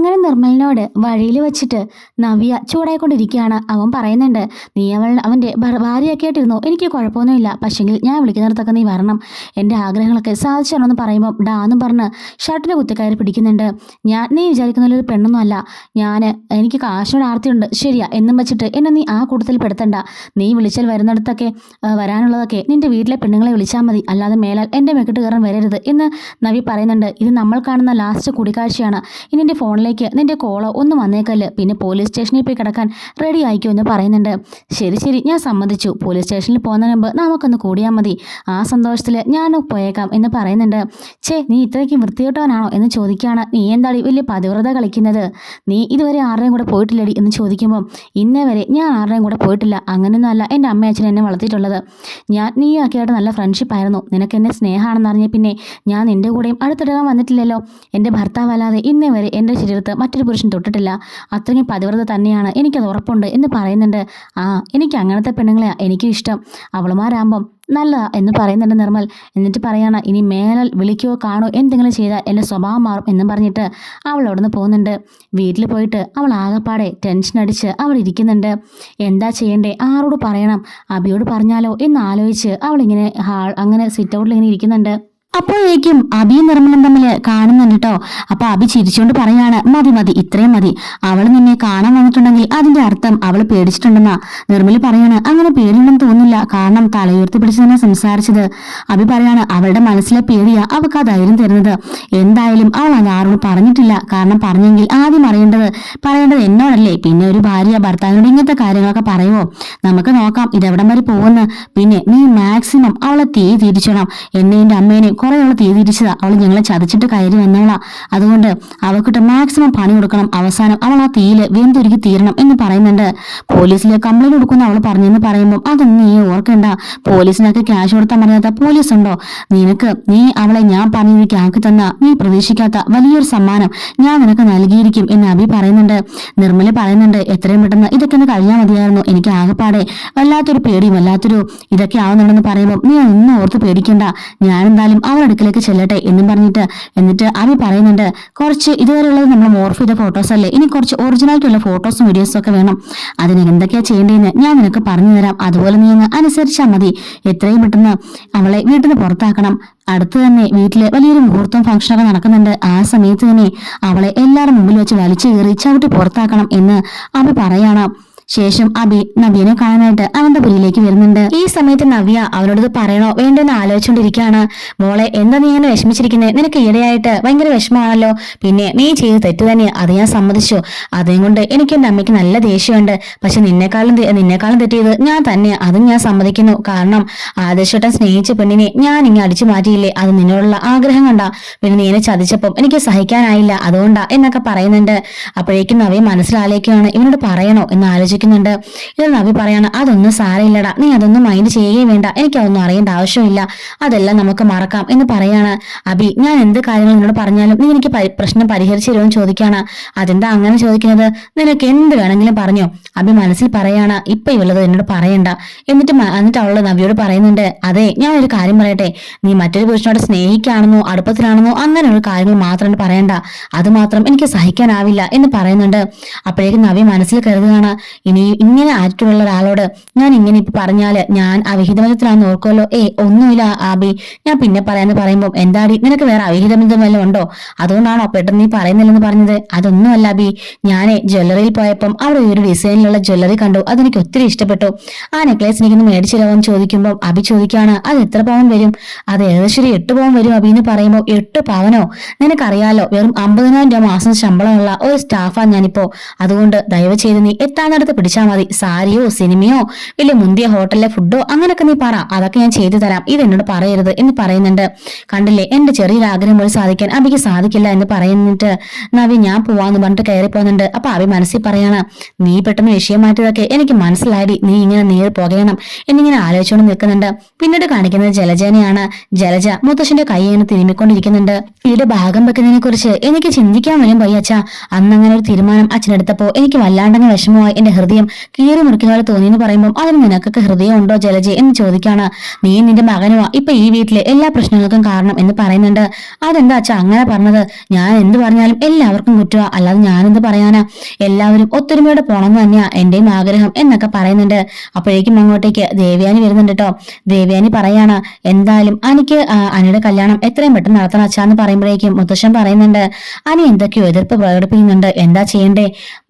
അങ്ങനെ നിർമ്മലിനോട് വഴിയിൽ വെച്ചിട്ട് നവ്യ ചൂടായിക്കൊണ്ടിരിക്കുകയാണ്. അവൻ പറയുന്നുണ്ട്, നീ അവൻ്റെ ഭാര്യയൊക്കെ ആയിട്ടിരുന്നു, എനിക്ക് കുഴപ്പമൊന്നുമില്ല, പക്ഷെങ്കിൽ ഞാൻ വിളിക്കുന്നിടത്തൊക്കെ നീ വരണം, എൻ്റെ ആഗ്രഹങ്ങളൊക്കെ സാധിച്ചു തരണമെന്ന് പറയുമ്പോൾ ഡാന്നും പറഞ്ഞ് ഷർട്ടിന് കുത്തിക്കയറി പിടിക്കുന്നുണ്ട്. നീ വിചാരിക്കുന്നൊരു പെണ്ണൊന്നും അല്ല ഞാൻ, എനിക്ക് കാശിനോട് ആർത്തിയുണ്ട് ശരിയാ എന്നും വെച്ചിട്ട് എന്നെ നീ ആ കൂട്ടത്തിൽ പെടുത്തണ്ട. നീ വിളിച്ചാൽ വരുന്നിടത്തൊക്കെ വരാനുള്ളതൊക്കെ നിന്റെ വീട്ടിലെ പെണ്ണുങ്ങളെ വിളിച്ചാൽ മതി, അല്ലാതെ മേലാൽ എൻ്റെ മെക്കിട്ട് കയറാൻ വരരുത് എന്ന് നവ്യ പറയുന്നുണ്ട്. ഇത് നമ്മൾ കാണുന്ന ലാസ്റ്റ് കൂടിക്കാഴ്ചയാണ്. ഇനി എൻ്റെ ഫോണിലേക്ക് നിന്റെ കോളോ ഒന്നും വന്നേക്കല്ല്, പിന്നെ പോലീസ് സ്റ്റേഷനിൽ പോയി കിടക്കാൻ റെഡി ആയിക്കോ എന്ന് പറയുന്നുണ്ട്. ശരി ഞാൻ സമ്മതിച്ചു, പോലീസ് സ്റ്റേഷനിൽ പോകുന്നതിന് മുമ്പ് നമുക്കൊന്ന് കൂടിയാൽ മതി, ആ സന്തോഷത്തിൽ ഞാൻ പോയേക്കാം എന്ന് പറയുന്നുണ്ട്. നീ ഇത്രയ്ക്ക് വൃത്തികെട്ടവനാണോ എന്ന് ചോദിക്കുകയാണ്. നീ എന്താടി വലിയ പതിവ്രത കളിക്കുന്നത്, നീ ഇതുവരെ ആരുടെയും കൂടെ പോയിട്ടില്ലടി എന്ന് ചോദിക്കുമ്പോൾ ഇന്നേ വരെ ഞാൻ ആരുടെയും കൂടെ പോയിട്ടില്ല, അങ്ങനെയൊന്നും അല്ല എൻ്റെ അമ്മ അച്ഛൻ എന്നെ വളർത്തിയിട്ടുള്ളത്. നീയൊക്കെയായിട്ട് നല്ല ഫ്രണ്ട്ഷിപ്പ് ആയിരുന്നു, നിനക്ക് എന്നെ സ്നേഹമാണെന്ന് അറിഞ്ഞ പിന്നെ ഞാൻ നിന്റെ കൂടെയും അടുത്തിടാൻ വന്നിട്ടില്ലല്ലോ. എൻ്റെ ഭർത്താവല്ലാതെ ഇന്നേ വരെ എൻ്റെ ശരീരത്ത് മറ്റൊരു പുരുഷൻ തൊട്ടിട്ടില്ല, അത്രയും പതിവ്രത തന്നെയാണ്, എനിക്കത് ഉറപ്പുണ്ട് എന്ന് പറയുന്നുണ്ട്. എനിക്ക് അങ്ങനത്തെ പെണ്ണുങ്ങളെയാ എനിക്കും ഇഷ്ടം, അവളുമാരാകുമ്പം നല്ലതാ എന്ന് പറയുന്നുണ്ട് നിർമ്മൽ. എന്നിട്ട് പറയാണ്, ഇനി മേലാൽ വിളിക്കുകയോ കാണുമോ എന്തെങ്കിലും ചെയ്താൽ എൻ്റെ സ്വഭാവം മാറും എന്നും പറഞ്ഞിട്ട് അവൾ അവിടെ നിന്ന് പോകുന്നുണ്ട്. വീട്ടിൽ പോയിട്ട് അവൾ ആകെപ്പാടെ ടെൻഷൻ അടിച്ച് അവിടെ ഇരിക്കുന്നുണ്ട്. എന്താ ചെയ്യണ്ടേ, ആരോട് പറയണം, അബിയോട് പറഞ്ഞാലോ എന്ന് ആലോചിച്ച് അവളിങ്ങനെ അങ്ങനെ സിറ്റ് ഔട്ടിൽ ഇങ്ങനെ ഇരിക്കുന്നുണ്ട്. അപ്പോഴേക്കും അബിയും നിർമ്മലും തമ്മിൽ കാണുന്നുണ്ട് കേട്ടോ. അപ്പൊ അബി ചിരിച്ചുകൊണ്ട് പറയാണ്, മതി ഇത്രയും മതി, അവൾ നിന്നെ കാണാൻ വന്നിട്ടുണ്ടെങ്കിൽ അതിന്റെ അർത്ഥം അവൾ പേടിച്ചിട്ടുണ്ടെന്നാ. നിർമ്മല് പറയാണ്, അങ്ങനെ പേടിയുണ്ടെന്ന് തോന്നുന്നില്ല, കാരണം തലയുയർത്തി പിടിച്ച് തന്നെ സംസാരിച്ചത്. അബി പറയാണ്, അവളുടെ മനസ്സിലെ പേടിയാ അവൾക്ക് ആ ധൈര്യം തരുന്നത്. എന്തായാലും അവൾ അത് ആരോട് പറഞ്ഞിട്ടില്ല, കാരണം പറഞ്ഞെങ്കിൽ ആദ്യം പറയേണ്ടത് എന്നോടല്ലേ, പിന്നെ ഒരു ഭാര്യ ഭർത്താവിനോട് ഇങ്ങനത്തെ കാര്യങ്ങളൊക്കെ പറയുമോ, നമുക്ക് നോക്കാം ഇതെവിടം വരെ പോകുന്നു. പിന്നെ നീ മാക്സിമം അവളെ തിരിച്ചണം, എന്നെ എൻ്റെ അമ്മേനെ കുറെ അവൾ തിരിച്ചതാ, അവൾ ഞങ്ങളെ ചതച്ചിട്ട് കയറി വന്നവളാ, അതുകൊണ്ട് അവൾക്കിട്ട് മാക്സിമം പണി കൊടുക്കണം, അവസാനം അവൾ ആ തീയില് വെന്തുരുക്കി തീരണം എന്ന് പറയുന്നുണ്ട്. പോലീസിലെ കംപ്ലൈന്റ് കൊടുക്കുന്ന അവൾ പറഞ്ഞെന്ന് പറയുമ്പോൾ അതൊന്നും നീ ഓർക്കണ്ട, പോലീസിനൊക്കെ ക്യാഷ് കൊടുത്താൽ മറിയാത്ത പോലീസ് ഉണ്ടോ, നീ അവളെ ഞാൻ പറഞ്ഞതിലേക്ക് ആക്കി തന്ന നീ പ്രതീക്ഷിക്കാത്ത വലിയൊരു സമ്മാനം ഞാൻ നിനക്ക് നൽകിയിരിക്കും എന്ന് അബി പറയുന്നുണ്ട്. നിർമ്മല പറയുന്നുണ്ട്, എത്രയും പെട്ടെന്ന് ഇതൊക്കെ ഒന്ന് കഴിയാൻ മതിയായിരുന്നു, എനിക്ക് ആകെപ്പാടെ വല്ലാത്തൊരു പേടിയും വല്ലാത്തൊരു ഇതൊക്കെ ആവുന്നുണ്ടെന്ന് പറയുമ്പോൾ നീ ഒന്നും ഓർത്ത് പേടിക്കണ്ട, ഞാനെന്തായാലും അവരുടെ അടുക്കലേക്ക് ചെല്ലട്ടെ എന്നും പറഞ്ഞിട്ട് എന്നിട്ട് അബി പറയുന്നുണ്ട്, കുറച്ച് ഇതുവരെയുള്ളത് നമ്മൾ മോർഫ് ചെയ്ത ഫോട്ടോസ് അല്ലേ, ഇനി കുറച്ച് ഒറിജിനാലിറ്റിയുള്ള ഫോട്ടോസും വീഡിയോസും ഒക്കെ വേണം, അതിന് എന്തൊക്കെയാ ചെയ്യേണ്ടതെന്ന് ഞാൻ നിനക്ക് പറഞ്ഞു തരാം, അതുപോലെ നീ അങ്ങ് അനുസരിച്ചാൽ മതി, എത്രയും പെട്ടെന്ന് അവളെ വീട്ടിൽ നിന്ന് പുറത്താക്കണം, അടുത്ത് തന്നെ വീട്ടില് വലിയൊരു മുഹൂർത്തം ഫംഗ്ഷനൊക്കെ നടക്കുന്നുണ്ട്, ആ സമയത്ത് തന്നെ അവളെ എല്ലാവരും മുമ്പിൽ വെച്ച് വലിച്ചു കയറി ചവിട്ടി പുറത്താക്കണം എന്ന് അബി പറയാണ്. ശേഷം അബി നവ്യനെ കാണാനായിട്ട് അവന്റെ പുരിയിലേക്ക് വരുന്നുണ്ട്. ഈ സമയത്ത് നവ്യ അവനോട് പറയണോ വേണ്ടെന്ന് ആലോചിച്ചുകൊണ്ടിരിക്കുകയാണ്. മോളെ എന്താ നീ അങ്ങനെ വിഷമിച്ചിരിക്കുന്നത്, നിനക്ക് ഈടെയായിട്ട് ഭയങ്കര വിഷമമാണല്ലോ, പിന്നെ നീ ചെയ്ത് തെറ്റ് തന്നെയാ, അത് ഞാൻ സമ്മതിച്ചു, അതേം കൊണ്ട് എനിക്ക് എന്റെ അമ്മയ്ക്ക് നല്ല ദേഷ്യമുണ്ട്, പക്ഷെ നിന്നെക്കാളും തെറ്റിയത് ഞാൻ തന്നെയാ, അതും ഞാൻ സമ്മതിക്കുന്നു, കാരണം ആദർശേട്ടൻ സ്നേഹിച്ച പെണ്ണിനെ ഞാൻ ഇങ്ങനെ അടിച്ചു മാറ്റിയില്ലേ, അത് നിന്നോടുള്ള ആഗ്രഹം കൊണ്ടാ, പിന്നെ നീ എന്നെ ചതിച്ചപ്പം എനിക്ക് സഹിക്കാനായില്ല, അതുകൊണ്ടാ എന്നൊക്കെ പറയുന്നുണ്ട്. അപ്പോഴേക്കും നവ്യ മനസ്സിലാലേക്കാണ് ഇവനോട് പറയണോ എന്ന് ആലോചിക്കുന്നുണ്ട്. ഇത് നവ്യ പറയാണ്, അതൊന്നും സാരമില്ലടാ, നീ അതൊന്നും മൈൻഡ് ചെയ്യുകയും വേണ്ട, എനിക്ക് അതൊന്നും അറിയേണ്ട ആവശ്യമില്ല, അതെല്ലാം നമുക്ക് മറക്കാം എന്ന് പറയാണ്. അബി, ഞാൻ എന്ത് കാര്യങ്ങൾ നിന്നോട് പറഞ്ഞാലും നീ എനിക്ക് പ്രശ്നം പരിഹരിച്ചു തരുമെന്ന് ചോദിക്കാണ്. അതെന്താ അങ്ങനെ ചോദിക്കുന്നത്, നിനക്ക് എന്ത് വേണമെങ്കിലും പറഞ്ഞോ. അബി മനസ്സിൽ പറയാണ്, ഇപ്പൊ ഇവളത് എന്നോട് പറയണ്ട. എന്നിട്ട് അവള് നവ്യോട് പറയുന്നുണ്ട്, അതെ ഞാൻ ഒരു കാര്യം പറയട്ടെ, നീ മറ്റൊരു പുരുഷനോട് സ്നേഹിക്കുകയാണെന്നോ അടുപ്പത്തിലാണെന്നോ അങ്ങനെയുള്ള കാര്യങ്ങൾ മാത്രം പറയണ്ട, അത് മാത്രം എനിക്ക് സഹിക്കാനാവില്ല എന്ന് പറയുന്നുണ്ട്. അപ്പോഴേക്കും നവ്യ മനസ്സിൽ കരുതുകയാണ്, ഇനി ഇങ്ങനെ ആയിട്ടുള്ള ഒരാളോട് ഞാൻ ഇങ്ങനെ ഇപ്പൊ പറഞ്ഞാല് ഞാൻ അവിഹിതബന്ധത്തിലാന്ന് ഓർക്കുമല്ലോ. ഒന്നുമില്ല ആബി, ഞാൻ പിന്നെ പറയാന്ന് പറയുമ്പോൾ എന്താടി നിനക്ക് വേറെ അവിഹിതബന്ധം വല്ലതും ഉണ്ടോ, അതുകൊണ്ടാണോ പെട്ടെന്ന് നീ പറയുന്നില്ലെന്ന് പറഞ്ഞത്. അതൊന്നുമല്ല അബി, ഞാനേ ജ്വല്ലറിയിൽ പോയപ്പം അവിടെ ഒരു ഡിസൈനിലുള്ള ജ്വല്ലറി കണ്ടു, അതെനിക്ക് ഒത്തിരി ഇഷ്ടപ്പെട്ടു, ആ നെക്ലേസ് എനിക്കൊന്ന് മേടിച്ചു തരാമെന്ന് ചോദിക്കുമ്പോൾ അബി ചോദിക്കാണ്, അത് എത്ര പവൻ വരും. അത് ഏകദേശം 8 പവൻ വരും അബി എന്ന് പറയുമ്പോൾ 8 പവനോ, നിനക്കറിയാലോ വെറും 50,000 രൂപ മാസം ശമ്പളമുള്ള ഒരു സ്റ്റാഫാണ് ഞാനിപ്പോ, അതുകൊണ്ട് ദയവ് ചെയ്ത് നീ എത്താനടുത്ത് പിടിച്ചാൽ മതി, സാരിയോ സിനിമയോ വലിയ മുന്തിയ ഹോട്ടലിലെ ഫുഡോ അങ്ങനൊക്കെ നീ പറ, അതൊക്കെ ഞാൻ ചെയ്തു തരാം, ഇതെന്നോട് പറയരുത് എന്ന് പറയുന്നുണ്ട്. കണ്ടില്ലേ എന്റെ ചെറിയൊരു ആഗ്രഹം പോലും സാധിക്കാൻ അബിക്ക് സാധിക്കില്ല എന്ന് പറയുന്നിട്ട് നവി ഞാൻ പോവാന്ന് പറഞ്ഞിട്ട് കയറി പോകുന്നുണ്ട്. അപ്പൊ അബി മനസ്സിൽ പറയാണ്, നീ പെട്ടെന്ന് വിഷയം മാറ്റിയതൊക്കെ എനിക്ക് മനസ്സിലായി, നീ ഇങ്ങനെ നീർ പുകയണം എന്നിങ്ങനെ ആലോചിച്ചുകൊണ്ട് നിൽക്കുന്നുണ്ട്. പിന്നീട് കാണിക്കുന്നത് ജലജനെയാണ്. ജലജ മുത്തശ്ശന്റെ കൈ ഇങ്ങനെ തിരുമ്മിക്കൊണ്ടിരിക്കുന്നുണ്ട്. വീട് ഭാഗം വെക്കുന്നതിനെ കുറിച്ച് എനിക്ക് ചിന്തിക്കാൻ വരും പോയി അച്ഛാ, അന്നങ്ങനെ ഒരു തീരുമാനം അച്ഛനെടുത്തപ്പോ എനിക്ക് വല്ലാണ്ടങ്ങ് വിഷമമായി, എന്റെ ഹൃദയം കീറി മുറിക്കുന്നവരെ തോന്നിയെന്ന് പറയുമ്പോൾ അതിന് നിനക്കൊക്കെ ഹൃദയം ഉണ്ടോ ജലജ എന്ന് ചോദിക്കാണ്. നീ നിന്റെ മകനുമാ ഇപ്പൊ ഈ വീട്ടിലെ എല്ലാ പ്രശ്നങ്ങൾക്കും കാരണം എന്ന് പറയുന്നുണ്ട്. അതെന്താ അച്ഛാ അങ്ങനെ പറഞ്ഞത്? ഞാൻ എന്ത് പറഞ്ഞാലും എല്ലാവർക്കും കുറ്റമാ, അല്ലാതെ ഞാനെന്ത് പറയാനാ? എല്ലാവരും ഒത്തൊരുമയോടെ പോണമെന്ന് തന്നെയാ എന്റെയും ആഗ്രഹം എന്നൊക്കെ പറയുന്നുണ്ട്. അപ്പോഴേക്കും അങ്ങോട്ടേക്ക് ദേവയാനി വരുന്നുണ്ട് കേട്ടോ. ദേവയാനി പറയാണ്, എന്തായാലും അനിക്ക് അനിയുടെ കല്യാണം എത്രയും പെട്ടെന്ന് നടത്തണം അച്ഛാന്ന് പറയുമ്പോഴേക്കും മുത്തശ്ശൻ പറയുന്നുണ്ട്, അനി എന്തൊക്കെയോ എതിർപ്പ് പ്രകടിപ്പിക്കുന്നുണ്ട്, എന്താ ചെയ്യണ്ടേ?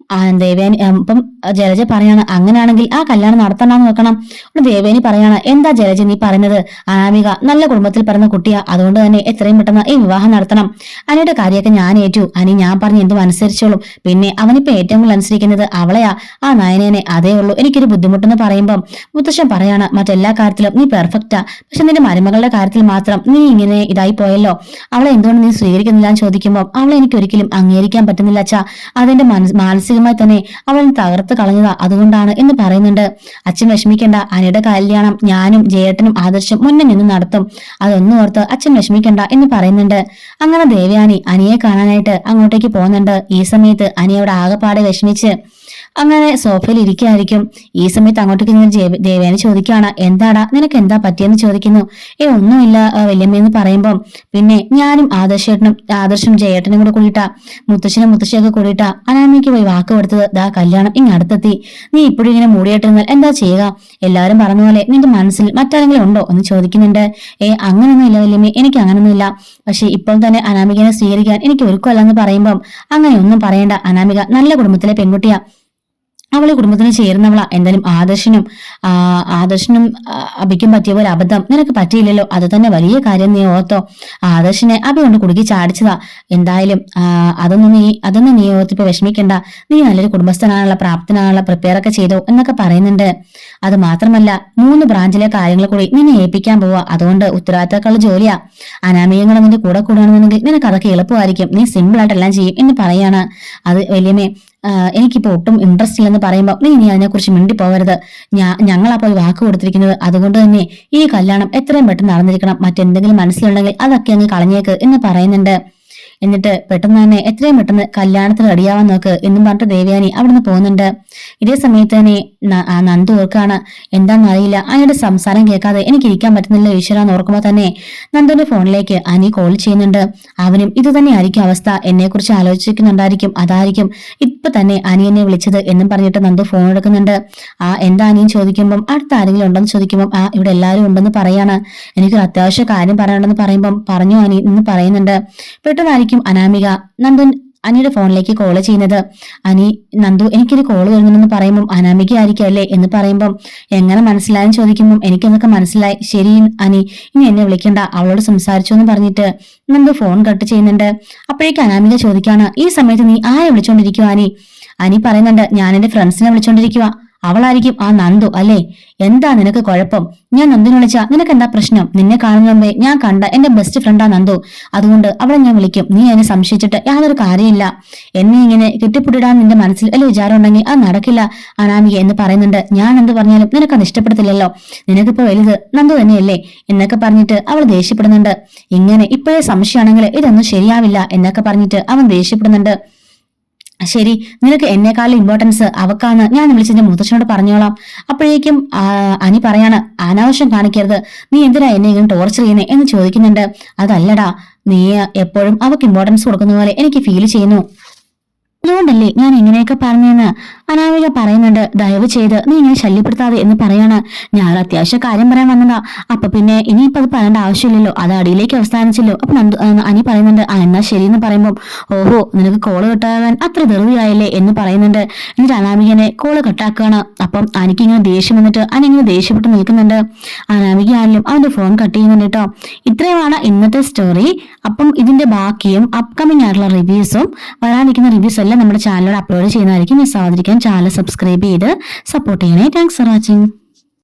ദേവേനി ഇപ്പം ജലജ പറയാണ്, അങ്ങനെയാണെങ്കിൽ ആ കല്യാണം നടത്തണമെന്ന് നോക്കണം. ദേവേനി പറയാണ്, എന്താ ജലജ നീ പറയുന്നത്? അനാമിക നല്ല കുടുംബത്തിൽ പിറന്ന കുട്ടിയാ, അതുകൊണ്ട് തന്നെ എത്രയും പെട്ടെന്ന് ഈ വിവാഹം നടത്തണം. അനിയുടെ കാര്യമൊക്കെ ഞാൻ ഏറ്റു, അനി ഞാൻ പറഞ്ഞ് എന്തും അനുസരിച്ചോളും. പിന്നെ അവനിപ്പോ ഏറ്റവും കൂടുതൽ അനുസരിക്കുന്നത് അവളെയാ, ആ നയനേനെ. അതേ ഉള്ളൂ എനിക്കൊരു ബുദ്ധിമുട്ടെന്ന് പറയുമ്പം മുത്തശ്ശൻ പറയാണ്, മറ്റെല്ലാ കാര്യത്തിലും നീ പെർഫെക്റ്റാ, പക്ഷെ നിന്റെ മരുമകളുടെ കാര്യത്തിൽ മാത്രം നീ ഇങ്ങനെ ഇതായി പോയല്ലോ. അവളെ എന്തുകൊണ്ട് നീ സ്വീകരിക്കുന്നില്ല എന്ന് ചോദിക്കുമ്പോൾ അവളെ എനിക്ക് ഒരിക്കലും അംഗീകരിക്കാൻ പറ്റുന്നില്ല അച്ഛാ, അതെന്റെ മാനസികമായി തന്നെ അവൾ തകർത്ത് കളഞ്ഞതാ, അതുകൊണ്ടാണ് എന്ന് പറയുന്നുണ്ട്. അച്ഛൻ വിഷമിക്കേണ്ട, അനിയുടെ കല്യാണം ഞാനും ജയേട്ടനും ആദർശം മുന്നേ നിന്ന് നടത്തും, അതൊന്നും ഓർത്ത് അച്ഛൻ വിഷമിക്കണ്ട എന്ന് പറയുന്നുണ്ട്. അങ്ങനെ ദേവയാനി അനിയെ കാണാനായിട്ട് അങ്ങോട്ടേക്ക് പോകുന്നുണ്ട്. ഈ സമയത്ത് അനി അവിടെ ആകെപ്പാടെ വിഷമിച്ച് അങ്ങനെ സോഫയിൽ ഇരിക്കുകയായിരിക്കും. ഈ സമയത്ത് അങ്ങോട്ടേക്ക് നിന്ന് ദേവയാനി ചോദിക്കുകയാണ്, എന്താടാ നിനക്ക് എന്താ പറ്റിയെന്ന് ചോദിക്കുന്നു. ഒന്നുമില്ല വല്യമ്മയെന്ന് പറയുമ്പം, പിന്നെ ഞാനും ആദർശനും ജയേട്ടനും കൂടെ കൂടിയിട്ടാ മുത്തശ്ശനും മുത്തശ്ശിയൊക്കെ കൂടിയിട്ടാ അനാമിക്ക് പോയി വാക്ക് കൊടുത്തത്. ദാ കല്യാണം ഇങ്ങടുത്തെത്തി, നീ ഇപ്പോഴും ഇങ്ങനെ മൂടിയിട്ടിരുന്നാൽ എന്താ ചെയ്യുക? എല്ലാവരും പറഞ്ഞ പോലെ നിന്റെ മനസ്സിൽ മറ്റാരെങ്കിലും ഉണ്ടോ എന്ന് ചോദിക്കുന്നുണ്ട്. അങ്ങനൊന്നും ഇല്ല വല്യമ്മ, എനിക്ക് അങ്ങനൊന്നും ഇല്ല, പക്ഷെ ഇപ്പോൾ തന്നെ അനാമികനെ സ്വീകരിക്കാൻ എനിക്ക് ഒരുക്കമല്ലെന്ന് പറയുമ്പം, അങ്ങനെയൊന്നും പറയണ്ട, അനാമിക നല്ല കുടുംബത്തിലെ പെൺകുട്ടിയാ, അവളെ കുടുംബത്തിന് ചേരുന്നവളാ. എന്തായാലും ആദർശനും അഭിക്കും പറ്റിയ പോലെ അബദ്ധം നിനക്ക് പറ്റിയില്ലല്ലോ, അത് തന്നെ വലിയ കാര്യം നീ ഓർത്തോ. ആദർശിനെ അഭി കൊണ്ട് കുടുക്കി ചാടിച്ചതാ. എന്തായാലും അതൊന്നും നീ ഓർത്തിപ്പോ വിഷമിക്കണ്ട, നീ നല്ലൊരു കുടുംബസ്ഥനാണുള്ള പ്രാപ്തനാണുള്ള പ്രിപ്പയർ ഒക്കെ ചെയ്തോ എന്നൊക്കെ പറയുന്നുണ്ട്. അത് മാത്രമല്ല 3 ബ്രാഞ്ചിലെ കാര്യങ്ങൾ കൂടി നിന്നെ ഏൽപ്പിക്കാൻ പോവാ, അതുകൊണ്ട് ഉത്തരവാദിത്തക്കുള്ള ജോലിയാ. അനാമികങ്ങൾ നിന്റെ കൂടെ കൂടുകയാണെന്നുണ്ടെങ്കിൽ നിനക്ക് അതൊക്കെ എളുപ്പമായിരിക്കും, നീ സിമ്പിൾ ആയിട്ട് എല്ലാം ചെയ്യും എന്ന് പറയാണ്. അത് വലിയമേ എനിക്കിപ്പോ ഒട്ടും ഇൻട്രസ്റ്റ് ഇല്ലെന്ന് പറയുമ്പോൾ നീ അതിനെക്കുറിച്ച് മിണ്ടി പോകരുത്. ഞങ്ങളാ പോയി വാക്ക് കൊടുത്തിരിക്കുന്നത്, അതുകൊണ്ട് തന്നെ ഈ കല്യാണം എത്രയും പെട്ടെന്ന് നടന്നിരിക്കണം. മറ്റെന്തെങ്കിലും മനസ്സിലുണ്ടെങ്കിൽ അതൊക്കെ അങ്ങ് കളഞ്ഞേക്ക് എന്ന് പറയുന്നുണ്ട്. എന്നിട്ട് പെട്ടെന്ന് തന്നെ എത്രയും പെട്ടെന്ന് കല്യാണത്തിന് റെഡിയാവാൻ നോക്ക് എന്നും പറഞ്ഞിട്ട് ദേവയാനി അവിടുന്ന് പോകുന്നുണ്ട്. ഇതേ സമയത്ത് തന്നെ നന്ദു ഓർക്കാണ്, എന്താണെന്ന് അറിയില്ല അനിയുടെ സംസാരം കേൾക്കാതെ എനിക്ക് ഇരിക്കാൻ പറ്റുന്നില്ല ഈശ്വരാന്ന് ഓർക്കുമ്പോൾ തന്നെ നന്ദുവിന്റെ ഫോണിലേക്ക് അനി കോൾ ചെയ്യുന്നുണ്ട്. അവനും ഇത് തന്നെ ആയിരിക്കും അവസ്ഥ, എന്നെ കുറിച്ച് ആലോചിക്കുന്നുണ്ടായിരിക്കും, അതായിരിക്കും ഇപ്പൊ തന്നെ അനി എന്നെ വിളിച്ചത് എന്നും പറഞ്ഞിട്ട് നന്ദു ഫോൺ എടുക്കുന്നുണ്ട്. എന്താ അനിയും ചോദിക്കുമ്പം അടുത്ത ആരെങ്കിലും ഉണ്ടെന്ന് ചോദിക്കുമ്പോൾ ഇവിടെ എല്ലാവരും ഉണ്ടെന്ന് പറയാണ്. എനിക്കൊരു അത്യാവശ്യ കാര്യം പറയാനുണ്ടെന്ന് പറയുമ്പം പറഞ്ഞു അനി എന്ന് പറയുന്നുണ്ട്. പെട്ടെന്ന് അനാമിക അനിയുടെ ഫോണിലേക്ക് കോള് ചെയ്യുന്നത്. നന്ദു എനിക്കൊരു കോള് വരുന്നുണ്ടെന്ന് പറയുമ്പോൾ അനാമിക ആയിരിക്കും അല്ലേ എന്ന് പറയുമ്പം എങ്ങനെ മനസ്സിലായെന്ന് ചോദിക്കുമ്പോൾ എനിക്കെന്നൊക്കെ മനസ്സിലായി, ശരി അനി ഇനി എന്നെ വിളിക്കണ്ട, അവളോട് സംസാരിച്ചു എന്ന് പറഞ്ഞിട്ട് നന്ദു ഫോൺ കട്ട് ചെയ്യുന്നുണ്ട്. അപ്പോഴേക്കും അനാമിക ചോദിക്കാണ്, ഈ സമയത്ത് നീ ആരെ വിളിച്ചോണ്ടിരിക്കുവാ? അനി പറയുന്നുണ്ട്, ഞാൻ എന്റെ ഫ്രണ്ട്സിനെ വിളിച്ചോണ്ടിരിക്കുക. അവളായിരിക്കും ആ നന്ദു അല്ലേ? എന്താ നിനക്ക് കുഴപ്പം? ഞാൻ നന്ദുവിനെ വിളിച്ചാ നിനക്ക് എന്താ പ്രശ്നം? നിന്നെ കാണുന്ന മുമ്പേ ഞാൻ കണ്ട എന്റെ ബെസ്റ്റ് ഫ്രണ്ടാ നന്ദു, അതുകൊണ്ട് അവളെ ഞാൻ വിളിക്കും. നീ എന്നെ സംശയിച്ചിട്ട് യാതൊരു കാര്യമില്ല. എന്നെ ഇങ്ങനെ കെട്ടിപ്പിടിടാൻ നിന്റെ മനസ്സിൽ അല്ലെ വിചാരം ഉണ്ടെങ്കിൽ അത് നടക്കില്ല അനാമിക എന്ന് പറയുന്നുണ്ട്. ഞാൻ എന്ത് പറഞ്ഞാലും നിനക്കത് ഇഷ്ടപ്പെടത്തില്ലല്ലോ, നിനക്കിപ്പോ വലുത് നന്ദു തന്നെയല്ലേ എന്നൊക്കെ പറഞ്ഞിട്ട് അവൾ ദേഷ്യപ്പെടുന്നുണ്ട്. ഇങ്ങനെ ഇപ്പോഴേ സംശയമാണെങ്കിൽ ഇതൊന്നും ശരിയാവില്ല എന്നൊക്കെ പറഞ്ഞിട്ട് അവൻ ദേഷ്യപ്പെടുന്നുണ്ട്. ശരി, നിനക്ക് എന്നെക്കാളും ഇമ്പോർട്ടൻസ് അവക്കാന്ന് ഞാൻ വിളിച്ചെന്റെ മുത്തച്ഛനോട് പറഞ്ഞോളാം. അപ്പോഴേക്കും അനി പറയാണ്, അനാവശ്യം കാണിക്കരുത്, നീ എന്തിനാ എന്നെ ഇങ്ങനെ ടോർച്ചർ ചെയ്യുന്നേ എന്ന് ചോദിക്കുന്നുണ്ട്. അതല്ലടാ, നീ എപ്പോഴും അവക്ക് ഇമ്പോർട്ടൻസ് കൊടുക്കുന്ന പോലെ എനിക്ക് ഫീൽ ചെയ്യുന്നു, അതുകൊണ്ടല്ലേ ഞാൻ ഇങ്ങനെയൊക്കെ പറഞ്ഞെന്ന് അനാമിക പറയുന്നുണ്ട്. ദയവ് ചെയ്ത് നീ ഇങ്ങനെ ശല്യപ്പെടുത്താതെ എന്ന് പറയാണ്. ഞാൻ അത്യാവശ്യ കാര്യം പറയാൻ വന്നതാ, അപ്പൊ പിന്നെ ഇനിയിപ്പോ അത് പറയേണ്ട ആവശ്യമില്ലല്ലോ, അത് അടിയിലേക്ക് അവസാനിച്ചല്ലോ. അപ്പൊ അനി പറയുന്നുണ്ട്, എന്നാ ശരിയെന്ന് പറയുമ്പോൾ, ഓഹോ നിനക്ക് കോള് കട്ടാകാൻ അത്ര ധൃതിയായില്ലേ എന്ന് പറയുന്നുണ്ട്. എന്നിട്ട് അനാമികനെ കോള് കട്ടാക്കുകയാണ്. അപ്പം അനിക്ക് ഇങ്ങനെ ദേഷ്യം വന്നിട്ട് അനിങ്ങനെ ദേഷ്യപ്പെട്ട് നിൽക്കുന്നുണ്ട്. അനാമിക ആയാലും അവന്റെ ഫോൺ കട്ട് ചെയ്യുന്നുണ്ട് കേട്ടോ. ഇത്രയുമാണ് ഇന്നത്തെ സ്റ്റോറി. അപ്പം ഇതിന്റെ ബാക്കിയും അപ്കമിങ് ആയിട്ടുള്ള റിവ്യൂസും വരാനിരിക്കുന്ന റിവ്യൂസ് എല്ലാം നമ്മുടെ ചാനലിൽ അപ്ലോഡ് ചെയ്യുന്നതായിരിക്കും. മിസ് ആവാതിരിക്കാൻ ചാനൽ സബ്സ്ക്രൈബ് ചെയ്ത് സപ്പോർട്ട് ചെയ്യണേ. Thanks for watching.